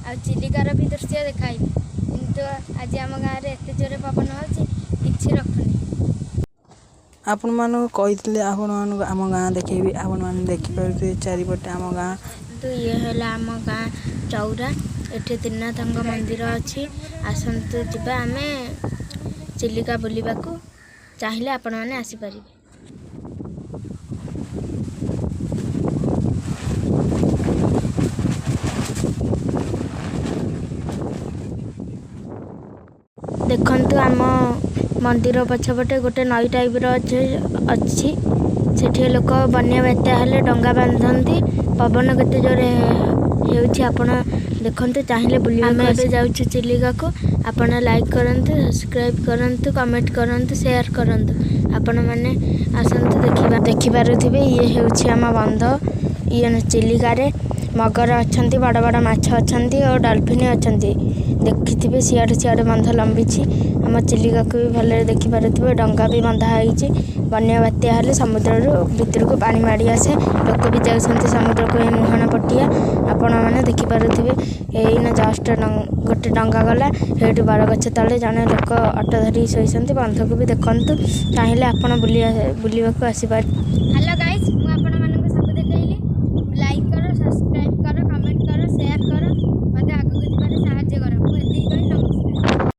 ଆଉ ଚିଲିକାର ବି ଦୃଶ୍ୟ ଦେଖାଇବି। କିନ୍ତୁ ଆଜି ଆମ ଗାଁରେ ଏତେ ଜୋରେ ପବନ ହେଉଛି କିଛି ରଖୁନି। ଆପଣମାନଙ୍କୁ କହିଥିଲେ ଆପଣମାନଙ୍କୁ ଆମ ଗାଁ ଦେଖେଇବି, ଆପଣମାନେ ଦେଖିପାରୁଥିବେ ଚାରିପଟେ ଆମ ଗାଁ। କିନ୍ତୁ ଇଏ ହେଲା ଆମ ଗାଁ ଚଉରା। ଏଠି ତ୍ରିନାଥଙ୍କ ମନ୍ଦିର ଅଛି। ଆସନ୍ତୁ ଯିବା ଆମେ ଚିଲିକା ବୁଲିବାକୁ। ଚାହିଁଲେ ଆପଣମାନେ ଆସିପାରିବେ। ଦେଖନ୍ତୁ ଆମ ମନ୍ଦିର ପଛପଟେ ଗୋଟେ ନଈ ଟାଇପ୍ର ଅଛି। ସେଠି ଲୋକ ବନ୍ୟା ବାତ୍ୟା ହେଲେ ଡଙ୍ଗା ବାନ୍ଧନ୍ତି। ପବନ କେତେ ଜୋରେ ହେଉଛି ଆପଣ ଦେଖନ୍ତୁ, ଚାହିଁଲେ ବୁଲିବାକୁ। ଆମେ ଏବେ ଯାଉଛୁ ଚିଲିକାକୁ। ଆପଣ ଲାଇକ୍ କରନ୍ତୁ, ସବସ୍କ୍ରାଇବ୍ କରନ୍ତୁ, କମେଣ୍ଟ କରନ୍ତୁ, ସେୟାର କରନ୍ତୁ। ଆପଣମାନେ ଆସନ୍ତୁ ଦେଖିପାରୁଥିବେ ଇଏ ହେଉଛି ଆମ ବନ୍ଧ। ଇଏ ଚିଲିକାରେ ମଗର ଅଛନ୍ତି, ବଡ଼ ବଡ଼ ମାଛ ଅଛନ୍ତି ଓ ଡଲଫିନ୍ ଅଛନ୍ତି। ଦେଖିଥିବେ ସିଆଡ଼େ ସିଆଡ଼େ ବନ୍ଧ ଲମ୍ବିଛି। ଆମ ଚିଲିକାକୁ ବି ଭଲରେ ଦେଖିପାରୁଥିବେ। ଡଙ୍ଗା ବି ବନ୍ଧା ହେଇଛି। ବନ୍ୟା ବାତ୍ୟା ହେଲେ ସମୁଦ୍ରରୁ ଭିତରକୁ ପାଣି ମାଡ଼ି ଆସେ। ଲୋକ ବି ଯାଉଛନ୍ତି ସମୁଦ୍ରକୁ। ଏ ମୁହାଣ ପଟିଆ ଆପଣମାନେ ଦେଖିପାରୁଥିବେ। ଏଇନା ଜଷ୍ଟ ଗୋଟେ ଡଙ୍ଗା ଗଲା। ସେଇଠୁ ବରଗଛ ତଳେ ଜଣେ ଲୋକ ଅଟୋ ଧରି ଶୋଇଛନ୍ତି। ବନ୍ଧକୁ ବି ଦେଖନ୍ତୁ, ଚାହିଁଲେ ଆପଣ ବୁଲିବାକୁ ଆସିପାରିବେ।